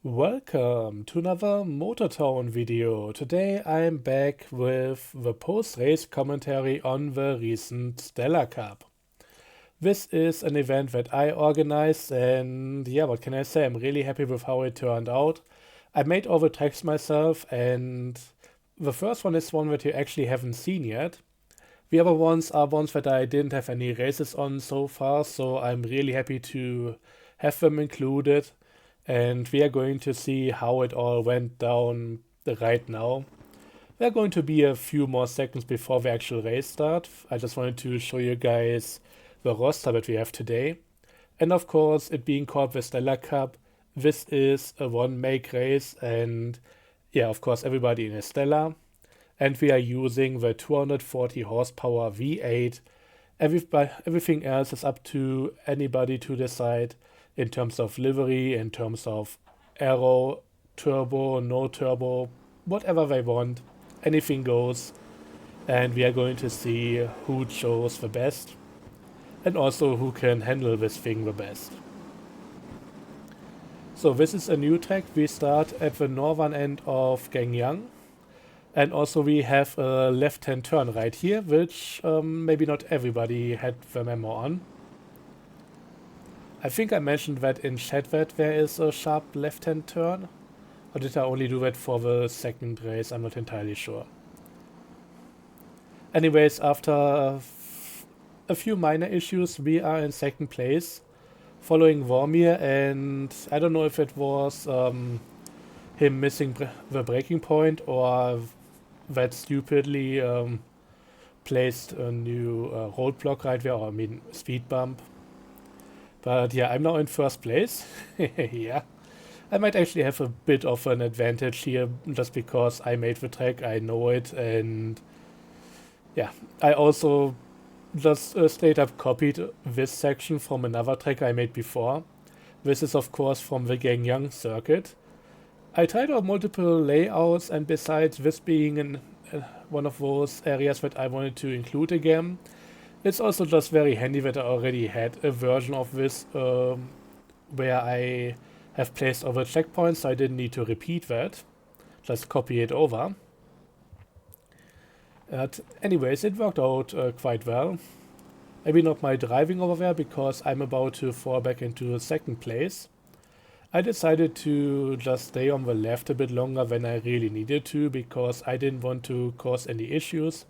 Welcome to another Motor Town video. Today I'm back with the post-race commentary on the recent Stella Cup. This is an event that I organized and yeah, what can I say? I'm really happy with how it turned out. I made all the tracks myself and the first one is one that you actually haven't seen yet. The other ones are ones that I didn't have any races on so far, so I'm really happy to have them included. And we are going to see how it all went down right now. There are going to be a few more seconds before the actual race start. I just wanted to show you guys the roster that we have today. And of course, it being called the Stella Cup, this is a one-make race, and yeah, of course, everybody in a Stella. And we are using the 240 horsepower V8. Everything else is up to anybody to decide in terms of livery, in terms of aero, turbo, no turbo, whatever they want. Anything goes. And we are going to see who chose the best and also who can handle this thing the best. So this is a new track. We start at the northern end of Gangyang. And also we have a left-hand turn right here, which maybe not everybody had the memo on. I think I mentioned that in chat that there is a sharp left-hand turn. Or did I only do that for the second race? I'm not entirely sure. Anyways, after a few minor issues, we are in second place, following Vormir, and I don't know if it was him missing the braking point or that stupidly placed a new roadblock right there, or I mean speed bump. But yeah, I'm now in first place. Yeah, I might actually have a bit of an advantage here just because I made the track, I know it, and yeah, I also just straight up copied this section from another track I made before. This is of course from the Gangyang circuit. I tried out multiple layouts, and besides this being one of those areas that I wanted to include again, it's also just very handy that I already had a version of this where I have placed all the checkpoints, so I didn't need to repeat that. Just copy it over. But anyways, it worked out quite well. Maybe not my driving over there because I'm about to fall back into second place. I decided to just stay on the left a bit longer than I really needed to because I didn't want to cause any issues.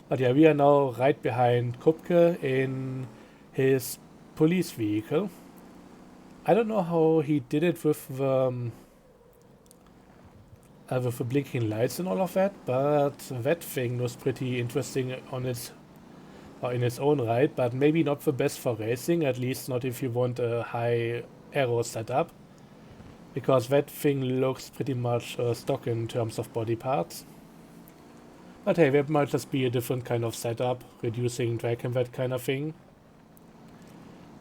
But yeah, we are now right behind Kupke in his police vehicle. I don't know how he did it with the blinking lights and all of that, but that thing was pretty interesting on its in its own right, but maybe not the best for racing, at least not if you want a high aero setup, because that thing looks pretty much stock in terms of body parts. But hey, that might just be a different kind of setup, reducing drag and that kind of thing.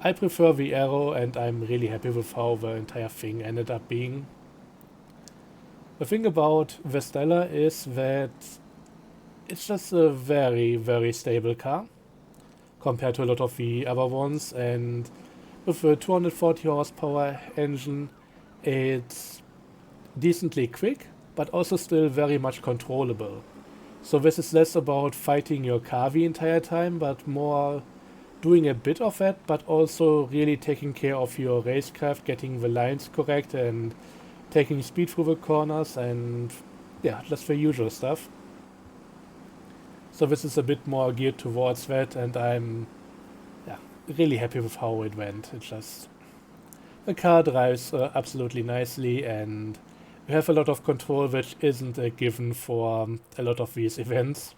I prefer the aero, and I'm really happy with how the entire thing ended up being. The thing about the Stella is that it's just a very, very stable car compared to a lot of the other ones, and with a 240 horsepower engine, it's decently quick, but also still very much controllable. So this is less about fighting your car the entire time, but more doing a bit of that, but also really taking care of your racecraft, getting the lines correct and taking speed through the corners, and yeah, just the usual stuff. So this is a bit more geared towards that, and I'm really happy with how it went. It just, the car drives absolutely nicely, and you have a lot of control, which isn't a given for a lot of these events.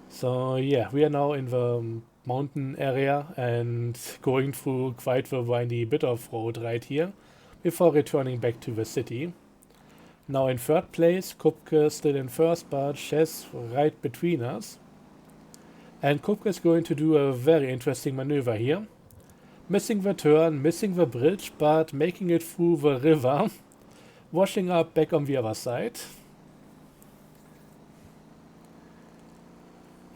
So yeah, we are now in the mountain area and going through quite the windy bit of road right here before returning back to the city. Now in third place, Kupke still in first, but Chess right between us. And Kupke is going to do a very interesting maneuver here. Missing the turn, missing the bridge, but making it through the river, washing up back on the other side.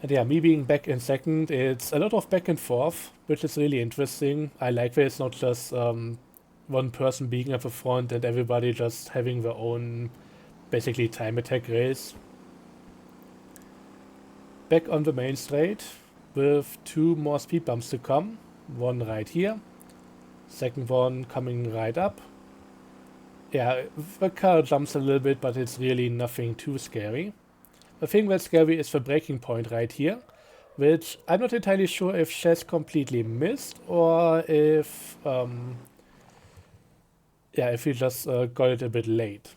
And yeah, me being back in second, it's a lot of back and forth, which is really interesting. I like that it's not just one person being at the front and everybody just having their own basically time attack race. Back on the main straight with two more speed bumps to come. One right here, second one coming right up. Yeah, the car jumps a little bit, but it's really nothing too scary. The thing that's scary is the braking point right here, which I'm not entirely sure if Chess completely missed or if he just got it a bit late.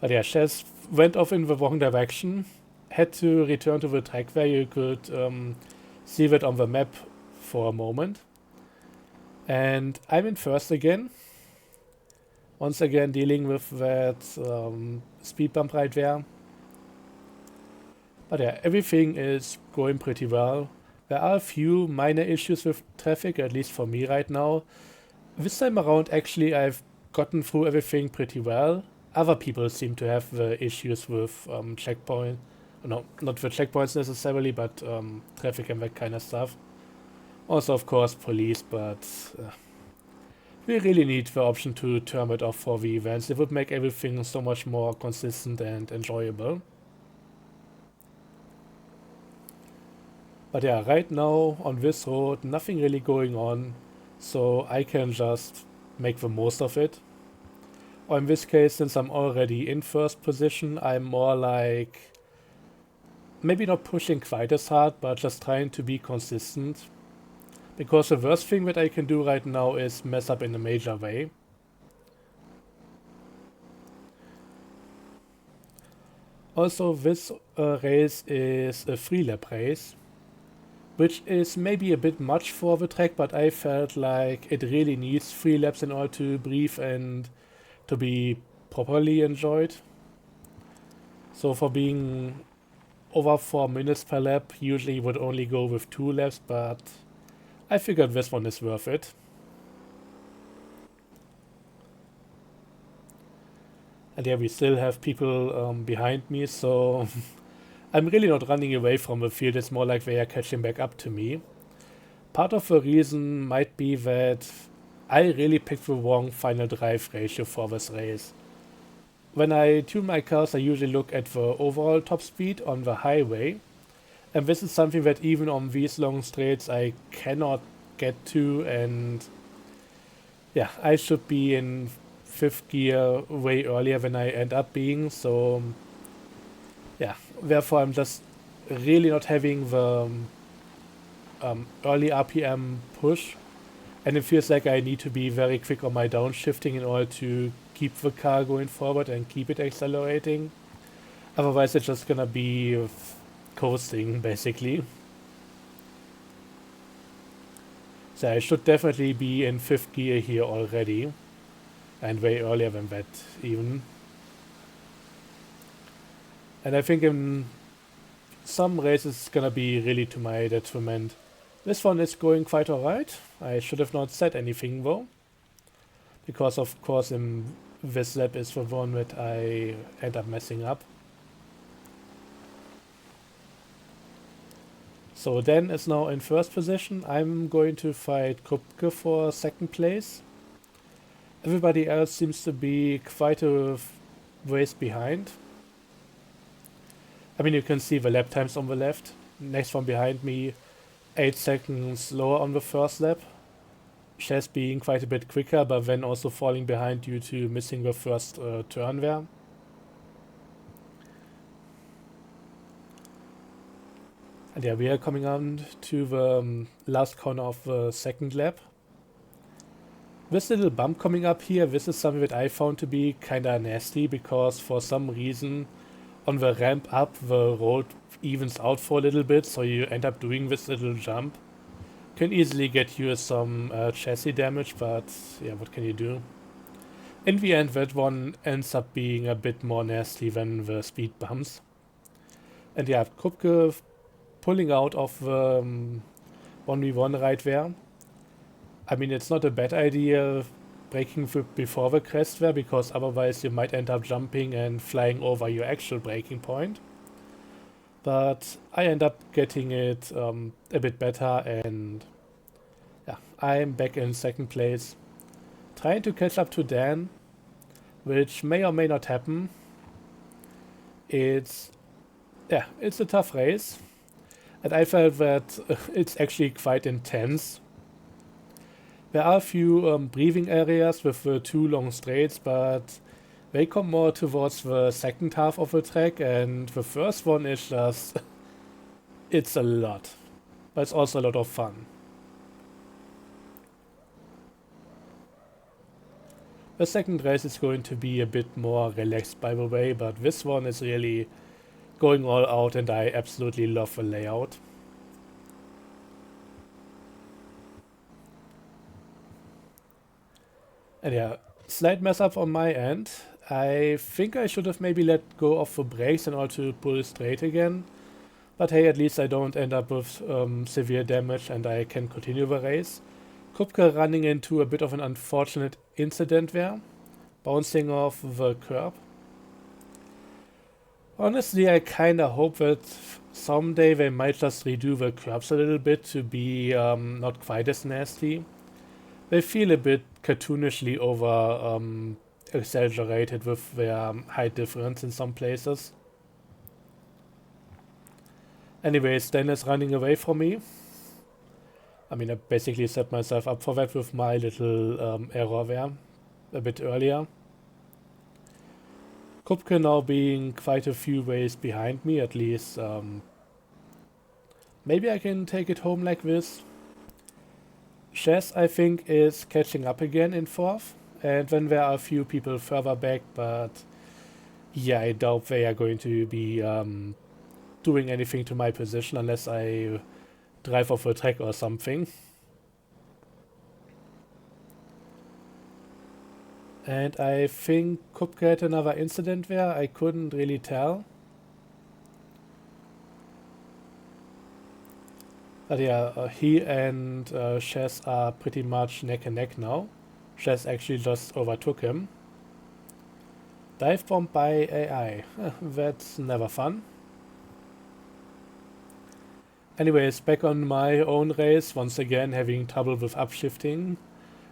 But yeah, Chess went off in the wrong direction, had to return to the track where you could see that on the map for a moment. And I'm in first again. Once again dealing with that speed bump right there. But yeah, everything is going pretty well. There are a few minor issues with traffic, at least for me right now. This time around, actually, I've gotten through everything pretty well. Other people seem to have the issues with checkpoint. No, not the checkpoints necessarily, but traffic and that kind of stuff. Also, of course, police, but we really need the option to turn it off for the events. It would make everything so much more consistent and enjoyable. But yeah, right now on this road, nothing really going on, so I can just make the most of it. Or in this case, since I'm already in first position, I'm more like maybe not pushing quite as hard, but just trying to be consistent. Because the worst thing that I can do right now is mess up in a major way. Also, this race is a 3-lap race, which is maybe a bit much for the track, but I felt like it really needs 3 laps in order to breathe and to be properly enjoyed. So for being over 4 minutes per lap, usually you would only go with 2 laps, but I figured this one is worth it. And yeah, we still have people behind me, so I'm really not running away from the field, it's more like they are catching back up to me. Part of the reason might be that I really picked the wrong final drive ratio for this race. When I tune my cars, I usually look at the overall top speed on the highway, and this is something that even on these long straights I cannot get to, and yeah, I should be in 5th gear way earlier than I end up being, so yeah, therefore I'm just really not having the early RPM push, and it feels like I need to be very quick on my downshifting in order to keep the car going forward and keep it accelerating. Otherwise it's just gonna be coasting basically. So I should definitely be in 5th gear here already, and way earlier than that even. And I think in some races it's gonna be really to my detriment. This one is going quite alright. I should have not said anything though, because of course in this lap is the one that I end up messing up. So Dan is now in first position. I'm going to fight Kupke for second place. Everybody else seems to be quite a ways behind. I mean, you can see the lap times on the left. Next one behind me, 8 seconds lower on the first lap. Chess being quite a bit quicker, but then also falling behind due to missing the first turn there. And yeah, we are coming on to the last corner of the second lap. This little bump coming up here, this is something that I found to be kinda nasty, because for some reason on the ramp up the road evens out for a little bit, so you end up doing this little jump. Can easily get you some chassis damage, but yeah, what can you do? In the end, that one ends up being a bit more nasty than the speed bumps. And yeah, Kupke pulling out of the 1v1 right there. I mean, it's not a bad idea braking before the crest there, because otherwise you might end up jumping and flying over your actual braking point. but I end up getting it a bit better, and yeah, I'm back in second place, trying to catch up to Dan, which may or may not happen. It's it's a tough race, and I felt that it's actually quite intense. There are a few breathing areas with two long straights, but they come more towards the second half of the track, and the first one is just it's a lot, but it's also a lot of fun. The second race is going to be a bit more relaxed, by the way, but this one is really going all out, and I absolutely love the layout. And yeah, slight mess up on my end. I think I should have maybe let go of the brakes in order to pull straight again. But hey, at least I don't end up with severe damage and I can continue the race. Kupke running into a bit of an unfortunate incident there, bouncing off the curb. Honestly, I kinda hope that someday they might just redo the curbs a little bit to be not quite as nasty. They feel a bit cartoonishly over exaggerated with their height difference in some places. Anyways, Dan is running away from me. I mean, I basically set myself up for that with my little error there a bit earlier. Kupke now being quite a few ways behind me, at least. Maybe I can take it home like this. Chess, I think, is catching up again in fourth. And then there are a few people further back, but yeah, I doubt they are going to be doing anything to my position unless I drive off a track or something. And I think Kupke had another incident there. I couldn't really tell. But yeah, he and Chess are pretty much neck and neck now. Chess actually just overtook him. Dive bomb by AI. That's never fun. Anyways, back on my own race, once again having trouble with upshifting.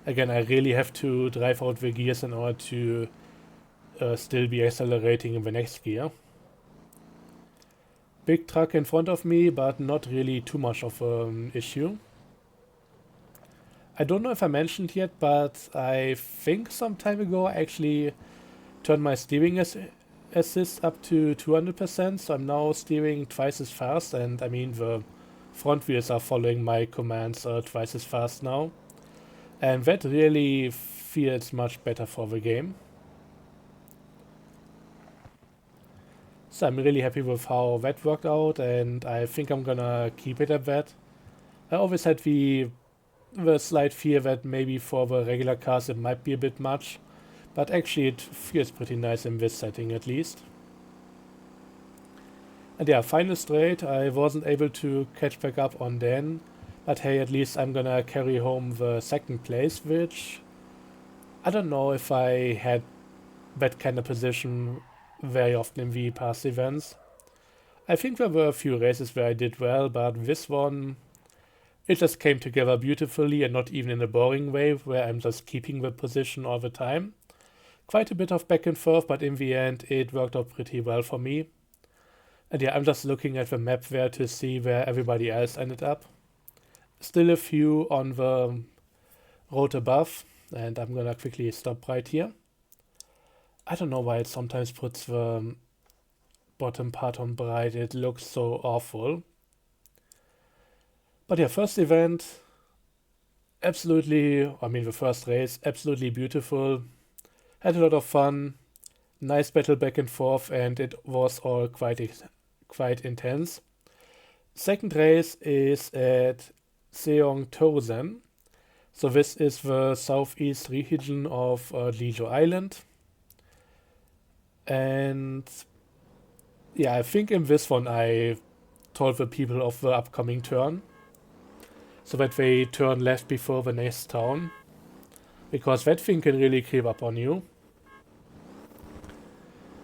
Again, I really have to drive out the gears in order to still be accelerating in the next gear. Big truck in front of me, but not really too much of an issue. I don't know if I mentioned yet, but I think some time ago I actually turned my steering assist up to 200%, so I'm now steering twice as fast, and I mean the front wheels are following my commands twice as fast now. And that really feels much better for the game. So I'm really happy with how that worked out, and I think I'm gonna keep it at that. I always had the slight fear that maybe for the regular cars it might be a bit much, but actually it feels pretty nice in this setting at least. And yeah, final straight, I wasn't able to catch back up on Dan, but hey, at least I'm gonna carry home the second place, which I don't know if I had that kind of position very often in the past events. I think there were a few races where I did well, but this one, it just came together beautifully and not even in a boring way where I'm just keeping the position all the time. Quite a bit of back and forth, but in the end it worked out pretty well for me. And yeah, I'm just looking at the map there to see where everybody else ended up. Still a few on the road above, and I'm gonna quickly stop right here. I don't know why it sometimes puts the bottom part on bright, it looks so awful. But yeah, first event, absolutely, I mean the first race, absolutely beautiful. Had a lot of fun, nice battle back and forth, and it was all quite intense. Second race is at Seongtosen. So this is the southeast region of Jeju Island. And yeah, I think in this one I told the people of the upcoming turn, so that they turn left before the next town, because that thing can really creep up on you.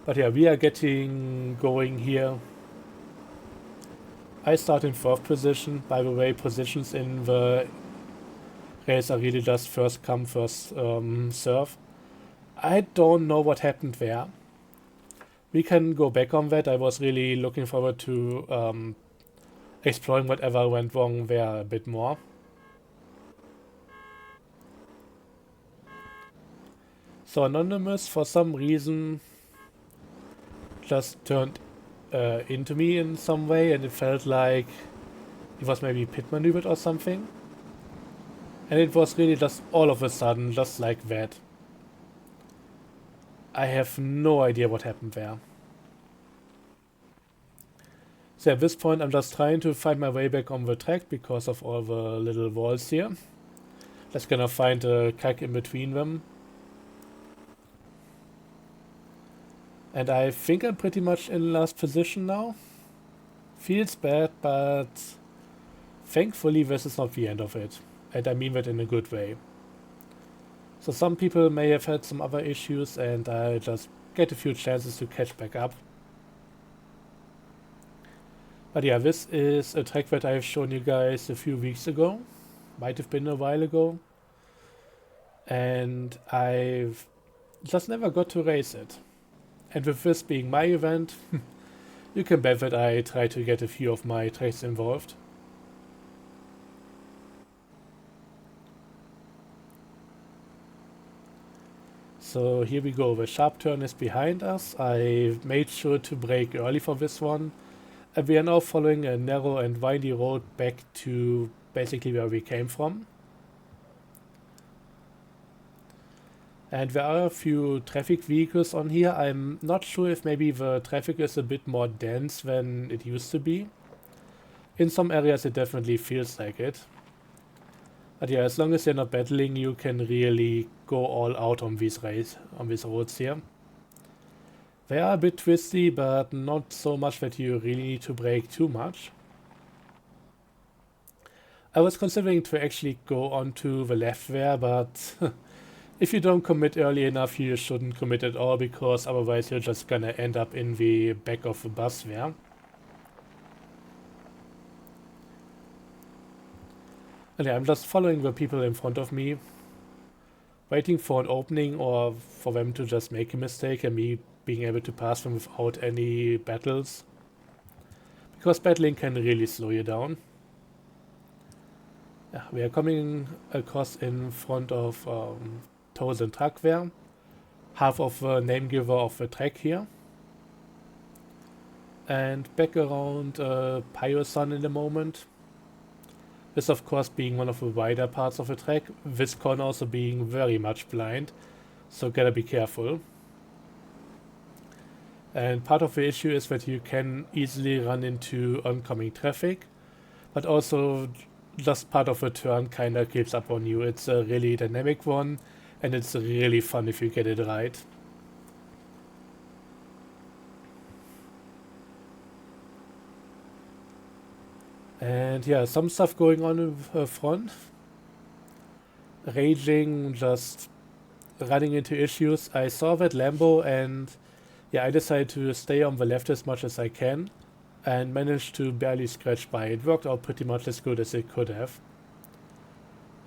But yeah, we are getting going here. I start in 4th position. By the way, positions in the race are really just first come, first serve. I don't know what happened there. We can go back on that. I was really looking forward to exploring whatever went wrong there a bit more. So Anonymous, for some reason, just turned into me in some way, and it felt like he was maybe pit maneuvered or something. And it was really just all of a sudden, just like that. I have no idea what happened there. So at this point, I'm just trying to find my way back on the track because of all the little walls here. Just gonna find a crack in between them. And I think I'm pretty much in last position now. Feels bad, but thankfully this is not the end of it. And I mean that in a good way. So some people may have had some other issues, and I just get a few chances to catch back up. But yeah, this is a track that I've shown you guys a few weeks ago. Might have been a while ago. And I've just never got to race it. And with this being my event, you can bet that I try to get a few of my tracks involved. So here we go, the sharp turn is behind us. I made sure to brake early for this one. And we are now following a narrow and windy road back to basically where we came from. And there are a few traffic vehicles on here. I'm not sure if maybe the traffic is a bit more dense than it used to be. In some areas it definitely feels like it. But yeah, as long as you're not battling, you can really go all out on these roads here. They are a bit twisty, but not so much that you really need to brake too much. I was considering to actually go onto the left there, but if you don't commit early enough, you shouldn't commit at all, because otherwise you're just gonna end up in the back of the bus there. And yeah, I'm just following the people in front of me, waiting for an opening or for them to just make a mistake and me being able to pass them without any battles. Because battling can really slow you down. Yeah, we are coming across in front of Toes and Truck there. Half of the name giver of the track here. And back around Pyosun in a moment. This of course being one of the wider parts of the track. This corner also being very much blind. So gotta be careful. And part of the issue is that you can easily run into oncoming traffic. But also just part of the turn kinda keeps up on you. It's a really dynamic one. And it's really fun if you get it right. And yeah, some stuff going on in the front. Raging, just running into issues. I saw that Lambo, and yeah, I decided to stay on the left as much as I can and managed to barely scratch by. It worked out pretty much as good as it could have.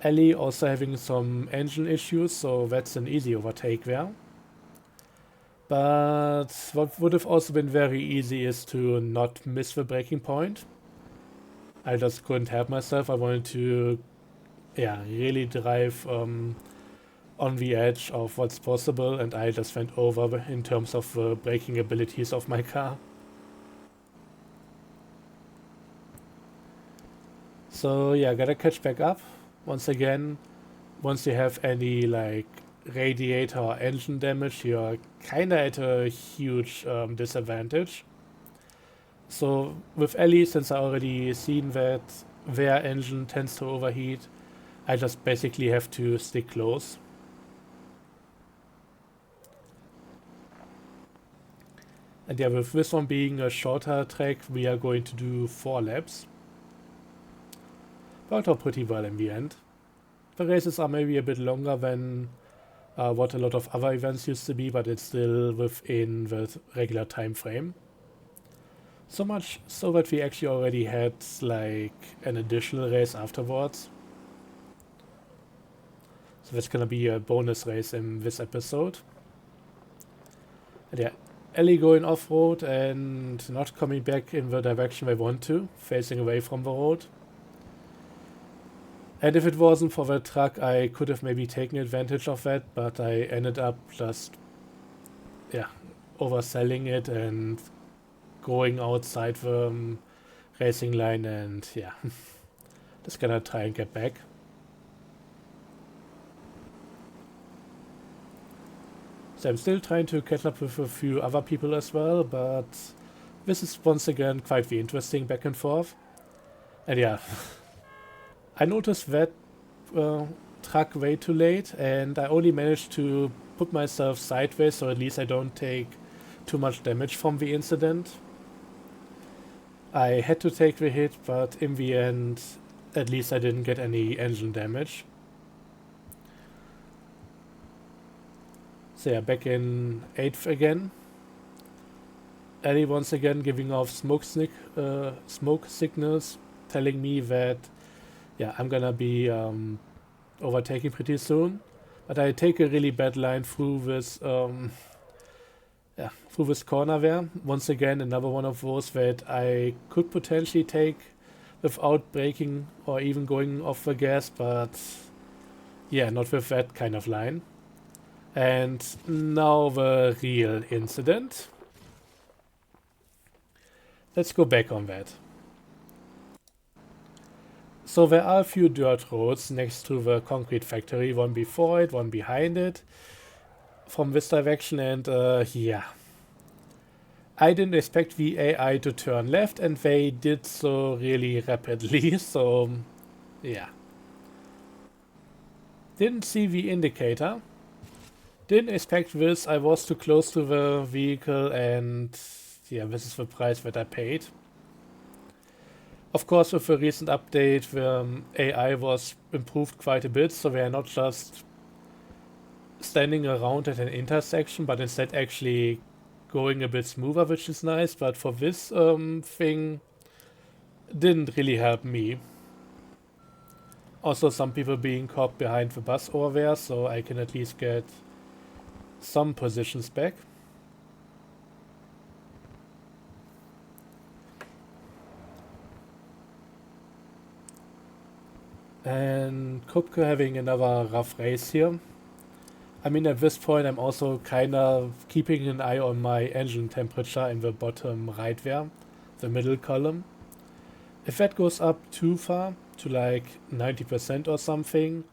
Ellie also having some engine issues, so that's an easy overtake there. But what would have also been very easy is to not miss the braking point. I just couldn't help myself. I wanted to, yeah, really drive on the edge of what's possible, and I just went over in terms of the braking abilities of my car. So yeah, gotta catch back up. Once again, once you have any like radiator or engine damage, you're kinda at a huge disadvantage. So with Ellie, since I already seen that their engine tends to overheat, I just basically have to stick close. And yeah, with this one being a shorter track, we are going to do 4 laps. Worked out pretty well in the end. The races are maybe a bit longer than what a lot of other events used to be, but it's still within the regular time frame. So much so that we actually already had like an additional race afterwards. So that's gonna be a bonus race in this episode. And yeah, Ellie going off-road and not coming back in the direction they want to, facing away from the road. And if it wasn't for the truck, I could have maybe taken advantage of that, but I ended up just, yeah, overselling it and going outside the racing line, and yeah, just gonna try and get back. So I'm still trying to catch up with a few other people as well, but this is once again quite the interesting back and forth. And yeah, I noticed that uh, truck way too late, and I only managed to put myself sideways, so at least I don't take too much damage from the incident. I had to take the hit, but in the end, at least I didn't get any engine damage. So yeah, back in 8th again. Ellie once again giving off smoke signals, telling me that yeah, I'm gonna be overtaking pretty soon. But I take a really bad line through this through this corner there. Once again, another one of those that I could potentially take without braking or even going off the gas, but yeah, not with that kind of line. And now the real incident. Let's go back on that. So there are a few dirt roads next to the concrete factory, one before it, one behind it, from this direction, and yeah. I didn't expect the AI to turn left, and they did so really rapidly, so yeah. Didn't see the indicator. Didn't expect this, I was too close to the vehicle, and yeah, this is the price that I paid. Of course, with the recent update, the AI was improved quite a bit, so they are not just standing around at an intersection, but instead actually going a bit smoother, which is nice. But for this thing, didn't really help me. Also, some people being caught behind the bus over there, so I can at least get some positions back. And Kupke having another rough race here. I mean, at this point, I'm also kind of keeping an eye on my engine temperature in the bottom right there, the middle column. If that goes up too far, to like 90% or something,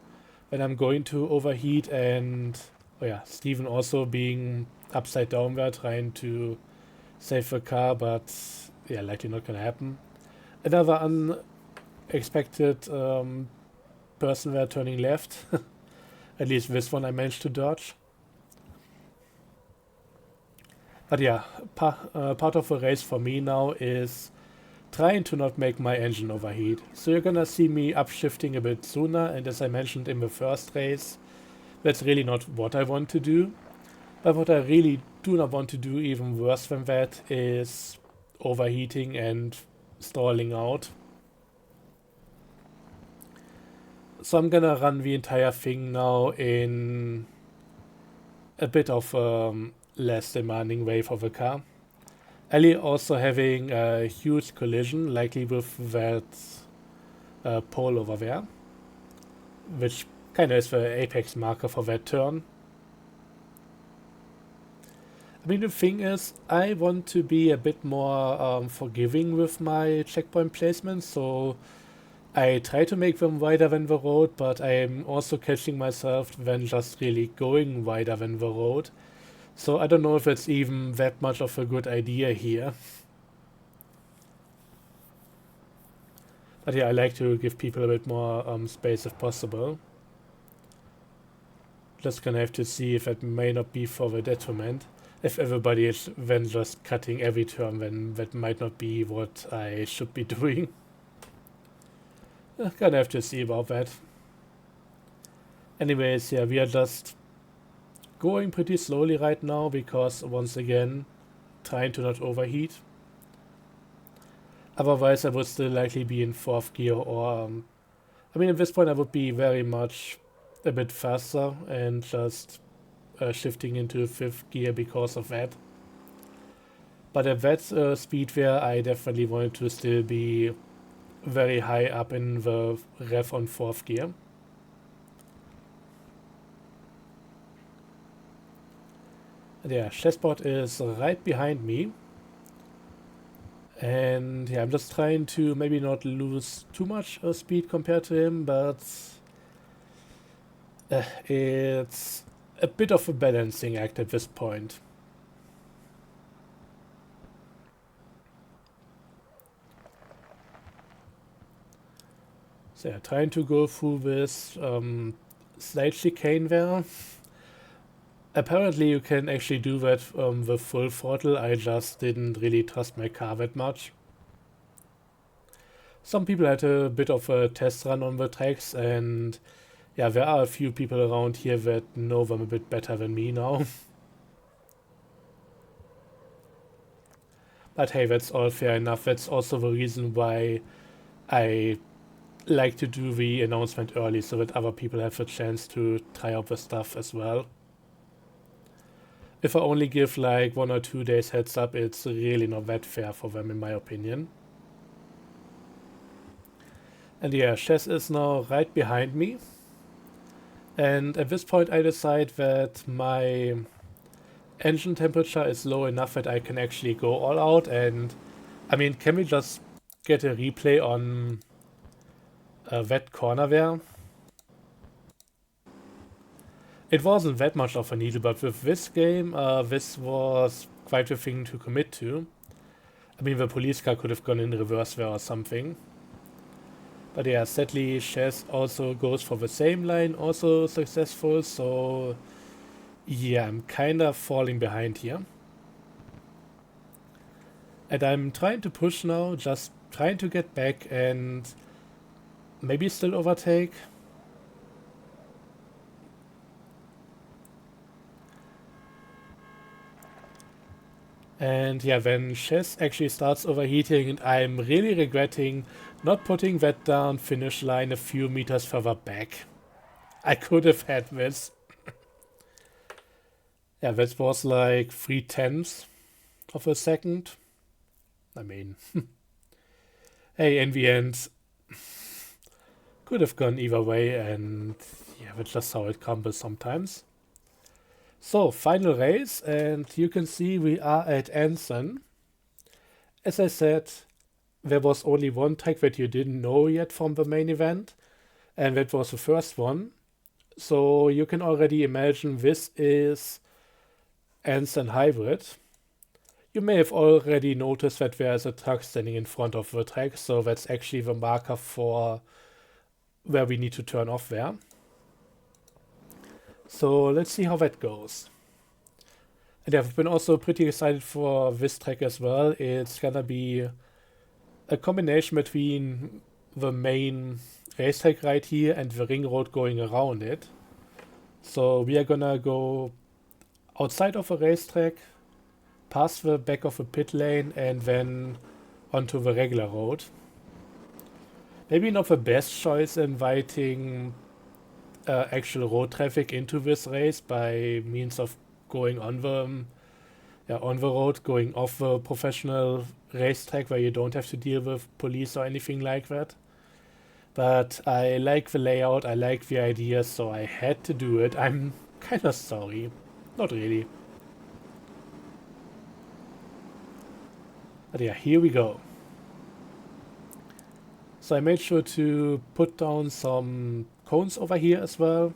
then I'm going to overheat, and oh yeah, Steven also being upside down there trying to save the car, but yeah, likely not gonna happen. Another unexpected person there turning left. At least this one I managed to dodge. But yeah, part of the race for me now is trying to not make my engine overheat. So you're gonna see me upshifting a bit sooner, and as I mentioned in the first race, that's really not what I want to do. But what I really do not want to do, even worse than that, is overheating and stalling out. So I'm gonna run the entire thing now in a bit of less demanding way for the car. Ellie also having a huge collision, likely with that pole over there, which kind of is the apex marker for that turn. I mean, the thing is, I want to be a bit more forgiving with my checkpoint placement, so I try to make them wider than the road, but I'm also catching myself when just really going wider than the road. So I don't know if it's even that much of a good idea here. But yeah, I like to give people a bit more space if possible. Just gonna have to see if it may not be for the detriment. If everybody is then just cutting every turn, then that might not be what I should be doing. Gonna have to see about that. Anyways, yeah, we are just going pretty slowly right now because, once again, trying to not overheat. Otherwise, I would still likely be in fourth gear, or I mean, at this point, I would be very much a bit faster and just shifting into fifth gear because of that. But at that speed where I definitely wanted to still be very high up in the rev on fourth gear. Yeah, chessboard is right behind me. And yeah, I'm just trying to maybe not lose too much speed compared to him, but it's a bit of a balancing act at this point. So yeah, trying to go through this slight chicane there. Apparently you can actually do that with full throttle. I just didn't really trust my car that much. Some people had a bit of a test run on the tracks, and yeah, there are a few people around here that know them a bit better than me now. But hey, that's all fair enough. That's also the reason why I like to do the announcement early, so that other people have a chance to try out the stuff as well. If I only give like 1 or 2 days heads up, it's really not that fair for them in my opinion. And yeah, Chess is now right behind me. And at this point I decide that my engine temperature is low enough that I can actually go all out. And I mean, can we just get a replay on that corner there? It wasn't that much of a needle, but with this game, this was quite a thing to commit to. I mean, the police car could have gone in reverse there or something. But yeah, sadly, Chess also goes for the same line, also successful, so yeah, I'm kinda falling behind here. And I'm trying to push now, just trying to get back and maybe still overtake. And yeah, when Chess actually starts overheating, and I'm really regretting not putting that down finish line a few meters further back. I could have had this. Yeah, that was like 3/10 of a second. I mean, hey, in the end, could have gone either way, and yeah, that's just how it comes sometimes. So, final race, and you can see we are at Anson. As I said, there was only one track that you didn't know yet from the main event, and that was the first one. So you can already imagine this is Anson Hybrid. You may have already noticed that there is a truck standing in front of the track, so that's actually the marker for where we need to turn off there. So let's see how that goes. And I've been also pretty excited for this track as well. It's gonna be a combination between the main racetrack right here and the ring road going around it. So we are gonna go outside of a racetrack, past the back of a pit lane, and then onto the regular road. Maybe not the best choice inviting actual road traffic into this race by means of going on the road, going off the professional racetrack where you don't have to deal with police or anything like that. But I like the layout, I like the idea, so I had to do it. I'm kind of sorry. Not really. But yeah, here we go. So I made sure to put down some cones over here as well,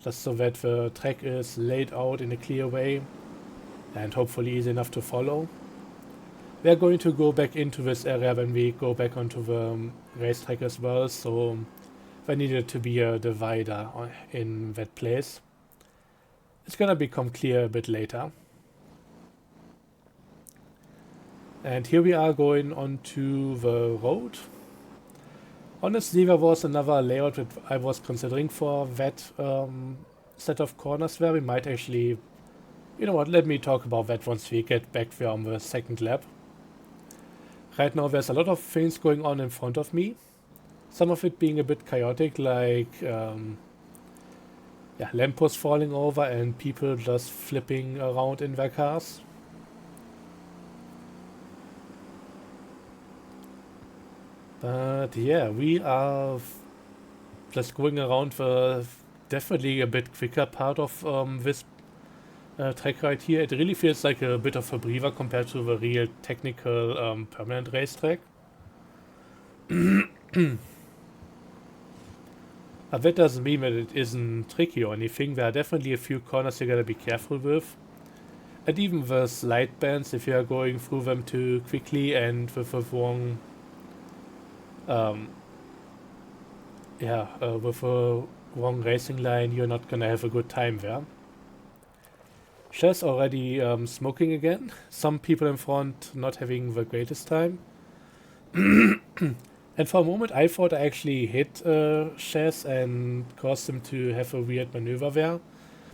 just so that the track is laid out in a clear way and hopefully easy enough to follow. We are going to go back into this area when we go back onto the racetrack as well, so there needed to be a divider in that place. It's gonna become clear a bit later. And here we are going onto the road. Honestly, there was another layout that I was considering for that set of corners where we might actually... You know what, let me talk about that once we get back there on the second lap. Right now there's a lot of things going on in front of me. Some of it being a bit chaotic, like lampposts falling over and people just flipping around in their cars. But yeah, we are just going around the definitely a bit quicker part of this track right here. It really feels like a bit of a breather compared to the real technical permanent racetrack. But that doesn't mean that it isn't tricky or anything. There are definitely a few corners you gotta be careful with. And even the slide bands, if you are going through them too quickly and with the wrong um, with a wrong racing line, you're not gonna have a good time there. Chess already smoking again. Some people in front not having the greatest time. And for a moment I thought I actually hit Chess and caused him to have a weird maneuver there.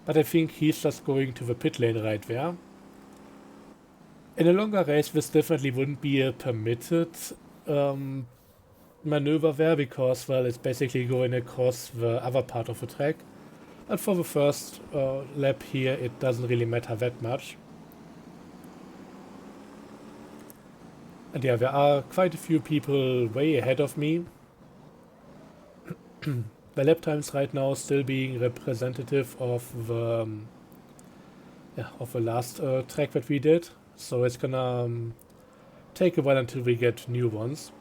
But I think he's just going to the pit lane right there. In a longer race this definitely wouldn't be a permitted um, maneuver there because, well, it's basically going across the other part of the track. But for the first lap here, it doesn't really matter that much. And yeah, there are quite a few people way ahead of me. The lap times right now still being representative of the last track that we did. So it's gonna take a while until we get new ones.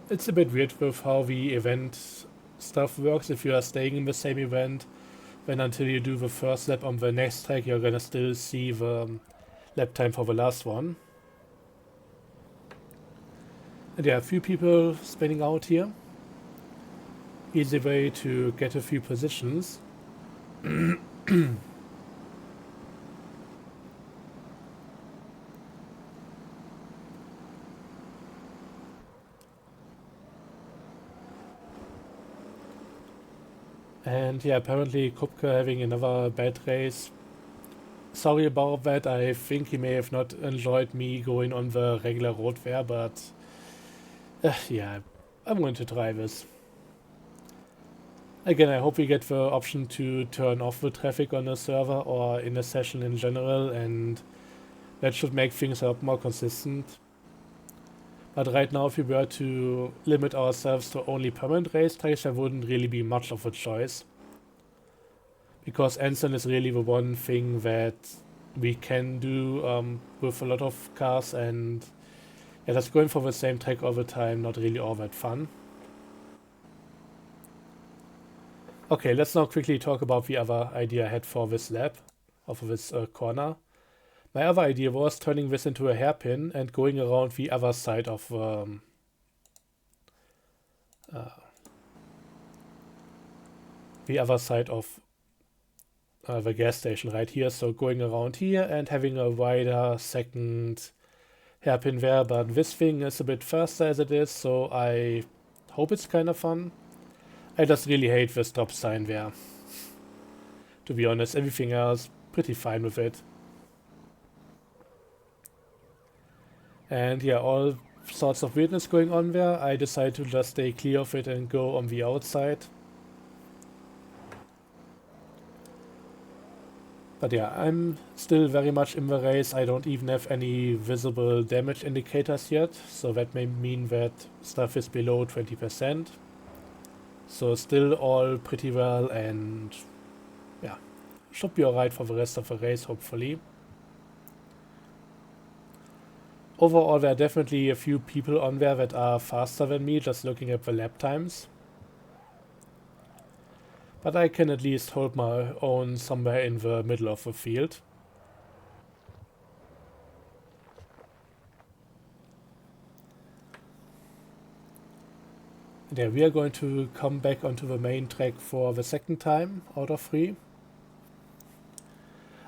It's a bit weird with how the event stuff works. If you are staying in the same event, then until you do the first lap on the next track, you're gonna still see the lap time for the last one. And yeah, a few people spinning out here. Easy way to get a few positions. And yeah, apparently Kupka having another bad race. Sorry about that, I think he may have not enjoyed me going on the regular road there, but yeah, I'm going to try this. Again, I hope we get the option to turn off the traffic on the server or in a session in general, and that should make things a lot more consistent. But right now, if we were to limit ourselves to only permanent race tracks, there wouldn't really be much of a choice. Because Anson is really the one thing that we can do with a lot of cars, and yeah, just going for the same track all the time, not really all that fun. Okay, let's now quickly talk about the other idea I had for this lap, or for this corner. My other idea was turning this into a hairpin and going around the other side of the gas station right here. So going around here and having a wider second hairpin there. But this thing is a bit faster as it is, so I hope it's kind of fun. I just really hate the stop sign there. To be honest, everything else pretty fine with it. And yeah, all sorts of weirdness going on there. I decided to just stay clear of it and go on the outside. But yeah, I'm still very much in the race. I don't even have any visible damage indicators yet, so that may mean that stuff is below 20%. So still all pretty well, and yeah, should be alright for the rest of the race, hopefully. Overall, there are definitely a few people on there that are faster than me, just looking at the lap times. But I can at least hold my own somewhere in the middle of the field. And yeah, we are going to come back onto the main track for the second time out of 3.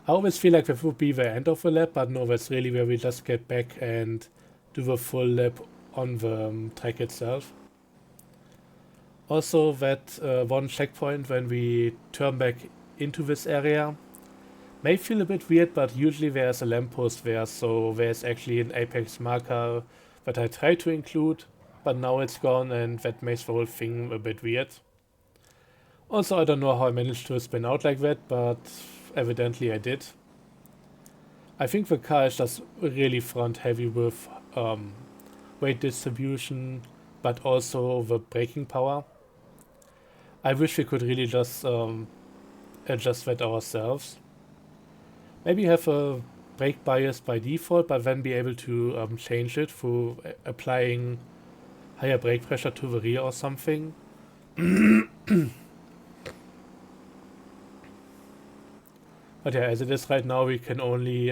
I always feel like that would be the end of the lap, but no, that's really where we just get back and do the full lap on the track itself. Also, that one checkpoint when we turn back into this area May feel a bit weird, but usually there's a lamppost there, so there's actually an apex marker that I tried to include, but now it's gone and that makes the whole thing a bit weird. Also, I don't know how I managed to spin out like that, but evidently I did. I think the car is just really front heavy with weight distribution, but also the braking power. I wish we could really just adjust that ourselves. Maybe have a brake bias by default, but then be able to change it through applying higher brake pressure to the rear or something. But yeah, as it is right now, we can only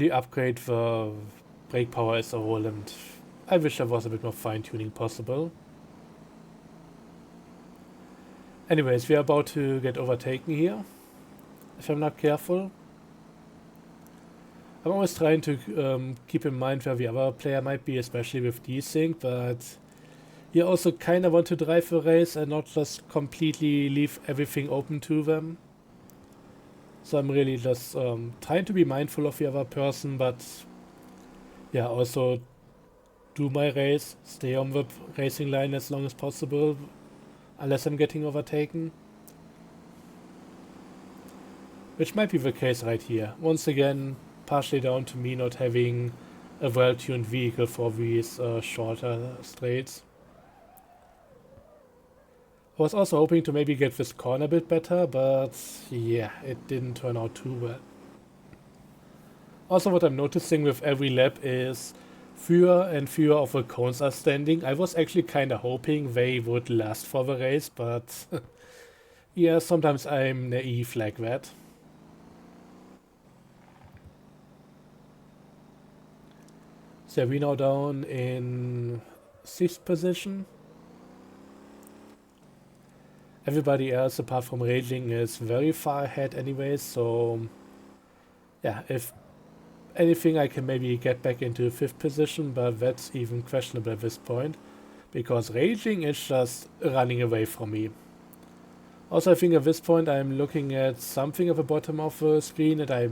upgrade the brake power as a whole, and I wish there was a bit more fine tuning possible. Anyways, we are about to get overtaken here, if I'm not careful. I'm always trying to keep in mind where the other player might be, especially with desync, but you also kind of want to drive the race and not just completely leave everything open to them. So I'm really just trying to be mindful of the other person, but yeah, also do my race, stay on the racing line as long as possible, unless I'm getting overtaken. Which might be the case right here. Once again, partially down to me not having a well-tuned vehicle for these shorter straights. I was also hoping to maybe get this corner a bit better, but yeah, it didn't turn out too well. Also, what I'm noticing with every lap is fewer and fewer of the cones are standing. I was actually kind of hoping they would last for the race, but yeah, sometimes I'm naive like that. So we're now down in 6th position. Everybody else apart from Raging is very far ahead anyway, so yeah, if anything I can maybe get back into 5th position, but that's even questionable at this point, because Raging is just running away from me. Also, I think at this point I'm looking at something at the bottom of the screen and I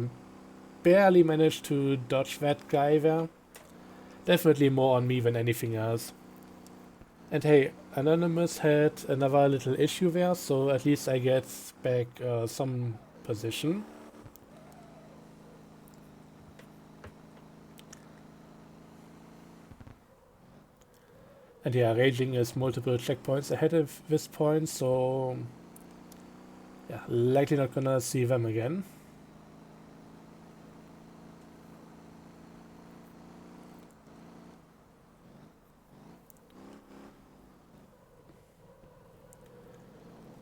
barely managed to dodge that guy there. Definitely more on me than anything else. And hey, Anonymous had another little issue there, so at least I get back some position. And yeah, Raging is multiple checkpoints ahead at this point, so yeah, likely not gonna see them again.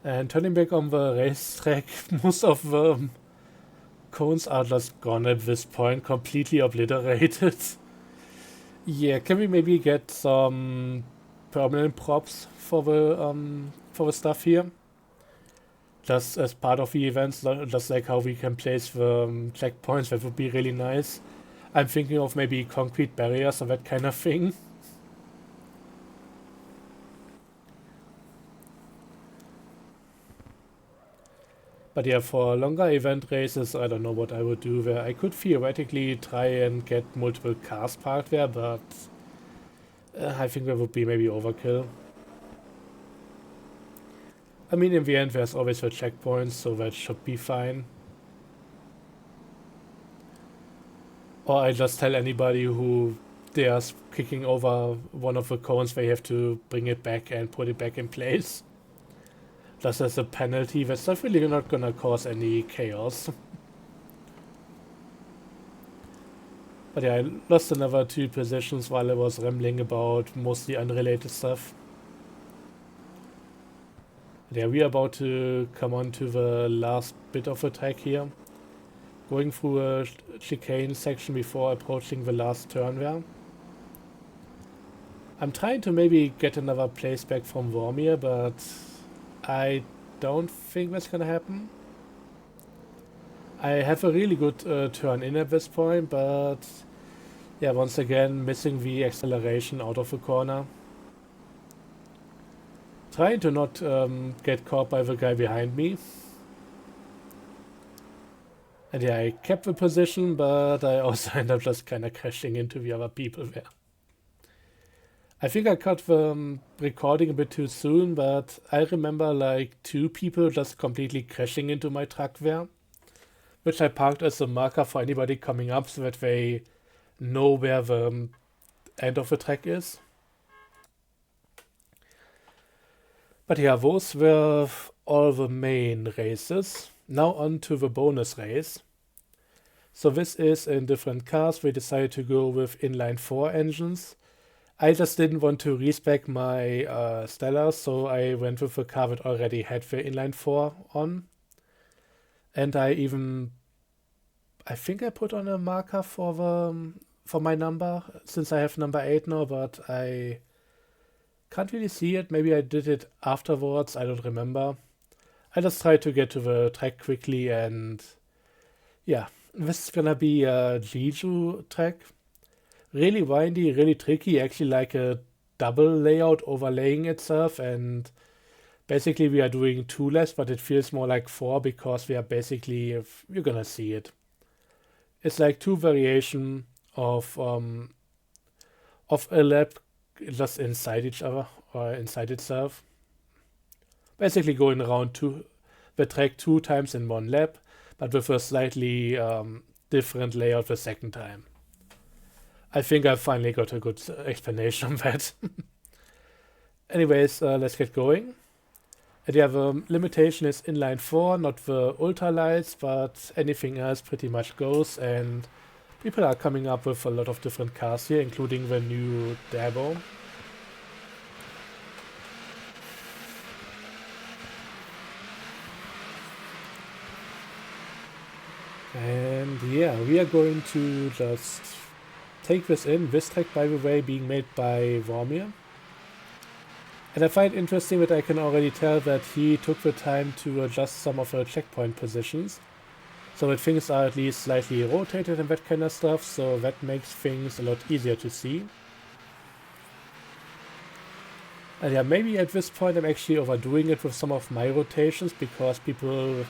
And turning back on the racetrack, most of the cones are just gone at this point, completely obliterated. Yeah, can we maybe get some permanent props for the stuff here? Just as part of the events, just like how we can place the checkpoints, that would be really nice. I'm thinking of maybe concrete barriers or that kind of thing. But yeah, for longer event races, I don't know what I would do there. I could theoretically try and get multiple cars parked there, but I think that would be maybe overkill. I mean, in the end, there's always the checkpoints, so that should be fine. Or I just tell anybody who dares kicking over one of the cones, they have to bring it back and put it back in place. Just as a penalty, that's definitely not gonna cause any chaos. But yeah, I lost another 2 positions while I was rambling about mostly unrelated stuff. Yeah, we are about to come on to the last bit of the track here. Going through a chicane section before approaching the last turn there. I'm trying to maybe get another place back from Vormir, but I don't think that's gonna happen. I have a really good turn in at this point, but yeah, once again, missing the acceleration out of the corner. Trying to not get caught by the guy behind me. And yeah, I kept the position, but I also ended up just kind of crashing into the other people there. I think I cut the recording a bit too soon, but I remember like two people just completely crashing into my truck there, which I parked as a marker for anybody coming up so that they know where the end of the track is. But yeah, those were all the main races. Now on to the bonus race. So this is in different cars. We decided to go with inline 4 engines. I just didn't want to respec my Stella, so I went with a car that already had the inline 4 on. And I think I put on a marker for my number, since I have number 8 now, but I can't really see it. Maybe I did it afterwards, I don't remember. I just tried to get to the track quickly, and yeah, this is gonna be a Jeju track. Really windy, really tricky, actually like a double layout overlaying itself, and basically we are doing two laps, but it feels more like four because we are basically, if you're gonna see it. It's like two variation of a lap just inside each other or inside itself. Basically going around the track two times in one lap, but with a slightly different layout the second time. I think I finally got a good explanation of that. Anyways, let's get going. And yeah, the limitation is inline 4, not the ultralights, but anything else pretty much goes. And people are coming up with a lot of different cars here, including the new Dabo. And yeah, we are going to just take this in. This track, by the way, being made by Vormir. And I find it interesting that I can already tell that he took the time to adjust some of the checkpoint positions, so that things are at least slightly rotated and that kind of stuff, so that makes things a lot easier to see. And yeah, maybe at this point I'm actually overdoing it with some of my rotations, because people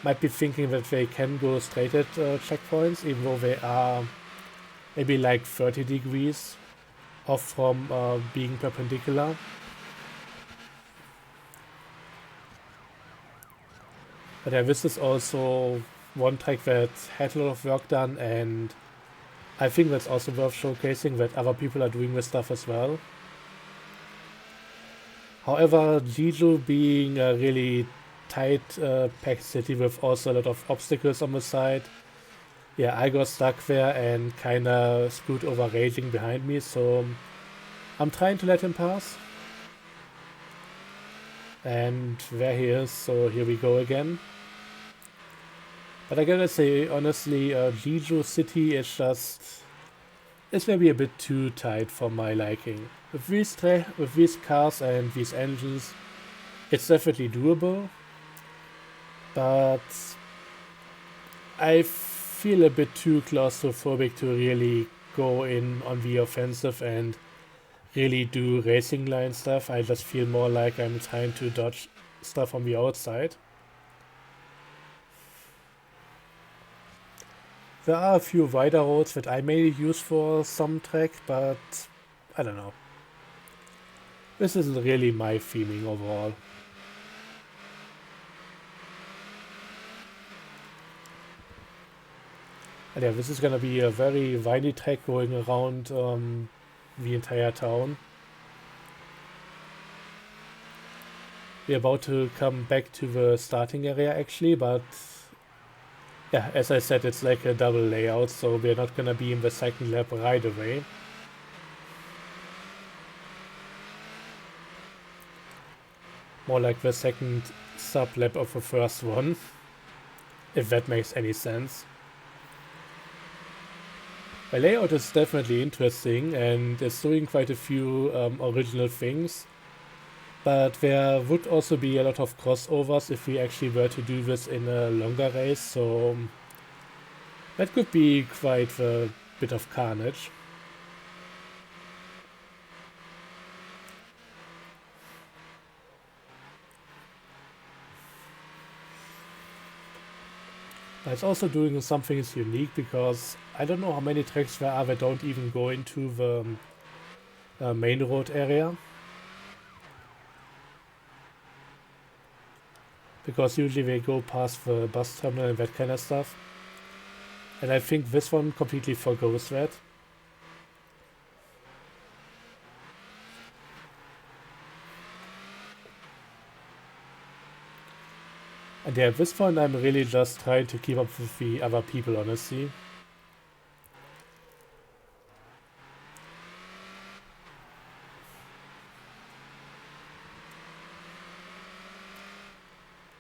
might be thinking that they can go straight at checkpoints, even though they are maybe like 30 degrees off from being perpendicular. But yeah, this is also one track that had a lot of work done, and I think that's also worth showcasing that other people are doing this stuff as well. However, Jeju being a really tight packed city with also a lot of obstacles on the side, yeah, I got stuck there and kinda screwed over raging behind me, so I'm trying to let him pass. And there he is, so here we go again. But I gotta say, honestly, Jeju City is just... it's maybe a bit too tight for my liking. With these cars and these engines, it's definitely doable, but I feel a bit too claustrophobic to really go in on the offensive and really do racing line stuff. I just feel more like I'm trying to dodge stuff on the outside. There are a few wider roads that I may use for some track, but I don't know. This isn't really my theming overall. And yeah, this is gonna be a very windy track going around the entire town. We're about to come back to the starting area actually, but yeah, as I said, it's like a double layout, so we're not gonna be in the second lap right away. More like the second sub lap of the first one, if that makes any sense. The layout is definitely interesting and it's doing quite a few original things, but there would also be a lot of crossovers if we actually were to do this in a longer race, so that could be quite a bit of carnage. But it's also doing something is unique because I don't know how many tracks there are that don't even go into the main road area. Because usually they go past the bus terminal and that kind of stuff. And I think this one completely forgoes that. And yeah, at this point I'm really just trying to keep up with the other people, honestly.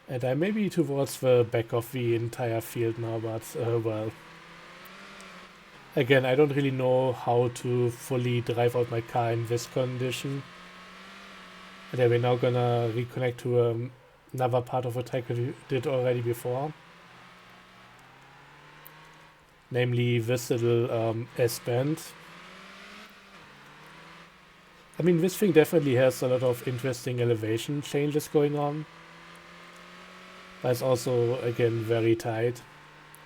And I may be towards the back of the entire field now, but well. Again, I don't really know how to fully drive out my car in this condition. And yeah, we're now gonna reconnect to another part of the track that we did already before. Namely this little S-bend. I mean, this thing definitely has a lot of interesting elevation changes going on. But it's also, again, very tight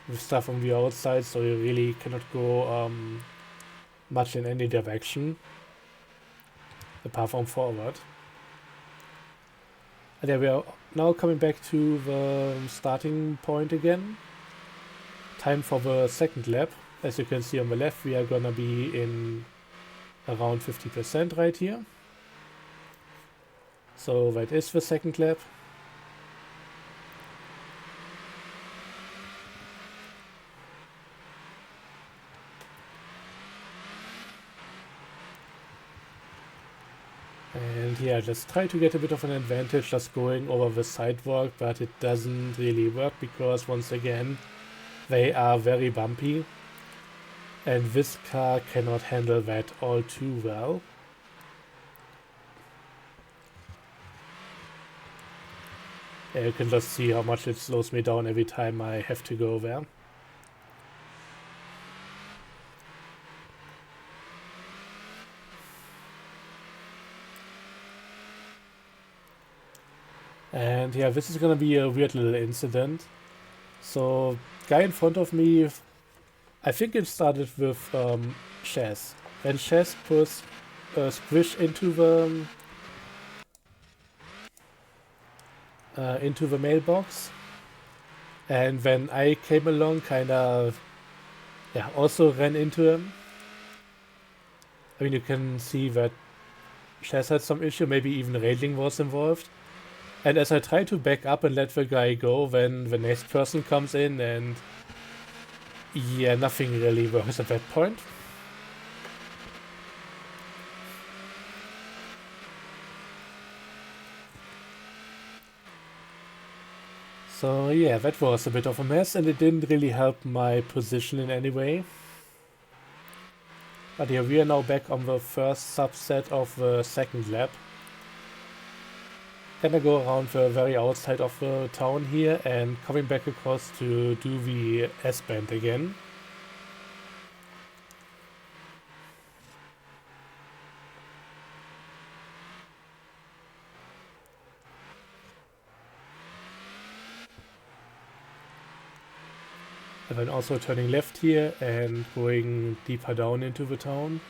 with stuff on the outside, so you really cannot go much in any direction apart from forward. And yeah, we are now coming back to the starting point again. Time for the second lap. As you can see on the left, we are gonna be in around 50% right here. So that is the second lap. And yeah, just try to get a bit of an advantage just going over the sidewalk, but it doesn't really work because once again, they are very bumpy. And this car cannot handle that all too well. Yeah, you can just see how much it slows me down every time I have to go there. And yeah, this is gonna be a weird little incident. So, guy in front of me, I think it started with Chaz. Then Chaz pushed Squish into the mailbox, and when I came along, kind of, yeah, also ran into him. I mean, you can see that Chaz had some issue, maybe even railing was involved. And as I try to back up and let the guy go, then the next person comes in, and yeah, nothing really works at that point. So yeah, that was a bit of a mess, and it didn't really help my position in any way. But yeah, we are now back on the first subset of the second lap. Gonna go around the very outside of the town here and coming back across to do the S-bend again. And then also turning left here and going deeper down into the town.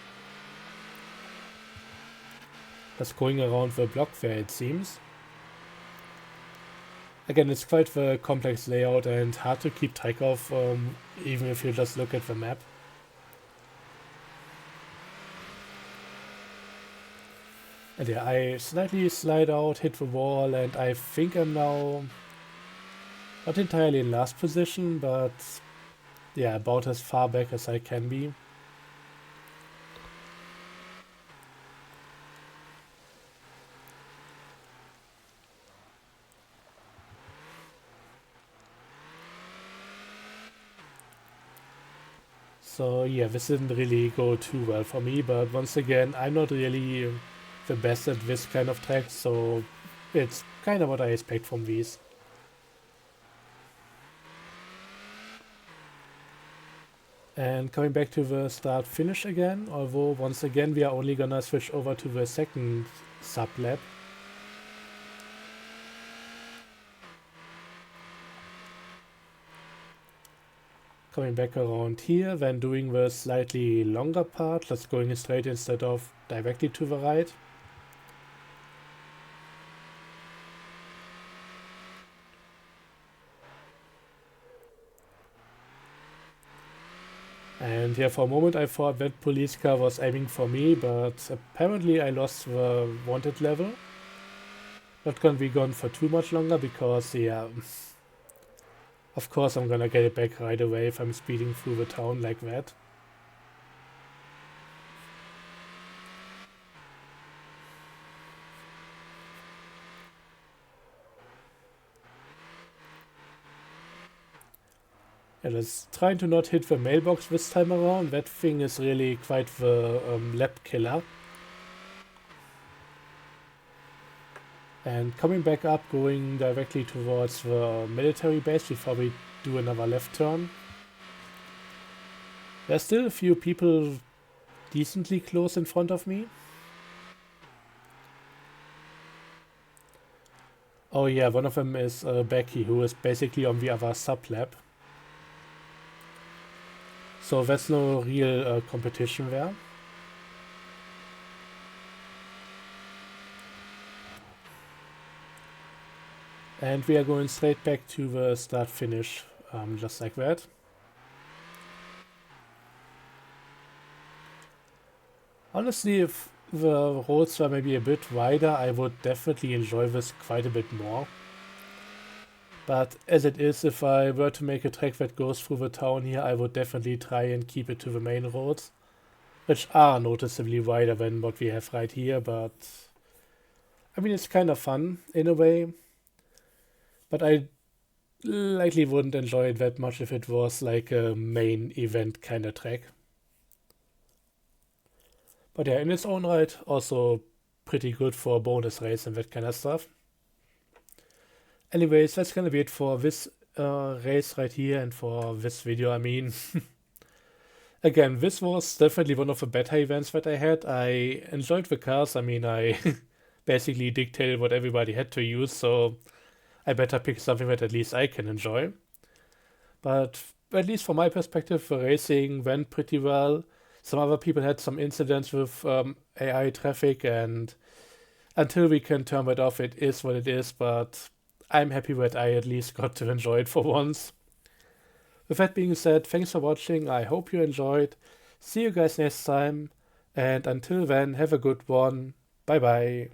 Just going around the block there, it seems. Again, it's quite a complex layout and hard to keep track of, even if you just look at the map. And yeah, I slightly slide out, hit the wall, and I think I'm now not entirely in last position, but yeah, about as far back as I can be. So yeah, this didn't really go too well for me, but once again, I'm not really the best at this kind of track, so it's kind of what I expect from these. And coming back to the start finish again, although once again we are only gonna switch over to the second sub lap. Coming back around here, then doing the slightly longer part, just going straight instead of directly to the right. And yeah, for a moment I thought that police car was aiming for me, but apparently I lost the wanted level. Not gonna be gone for too much longer because, yeah, of course I'm gonna get it back right away if I'm speeding through the town like that. Yeah, let's trying to not hit the mailbox this time around. That thing is really quite the lap killer. And coming back up, going directly towards the military base before we do another left turn. There's still a few people decently close in front of me. Oh yeah, one of them is Becky, who is basically on the other sub-lab. So that's no real competition there. And we are going straight back to the start-finish, just like that. Honestly, if the roads were maybe a bit wider, I would definitely enjoy this quite a bit more. But as it is, if I were to make a track that goes through the town here, I would definitely try and keep it to the main roads, which are noticeably wider than what we have right here, but I mean, it's kind of fun in a way. But I likely wouldn't enjoy it that much if it was like a main event kind of track. But yeah, in its own right, also pretty good for a bonus race and that kind of stuff. Anyways, that's gonna be it for this race right here and for this video. I mean, again, this was definitely one of the better events that I had. I enjoyed the cars. I mean, I basically dictated what everybody had to use, so I better pick something that at least I can enjoy. But at least from my perspective, the racing went pretty well. Some other people had some incidents with AI traffic, and until we can turn that off, it is what it is, but I'm happy that I at least got to enjoy it for once. With that being said, thanks for watching, I hope you enjoyed. See you guys next time, and until then, have a good one. Bye bye.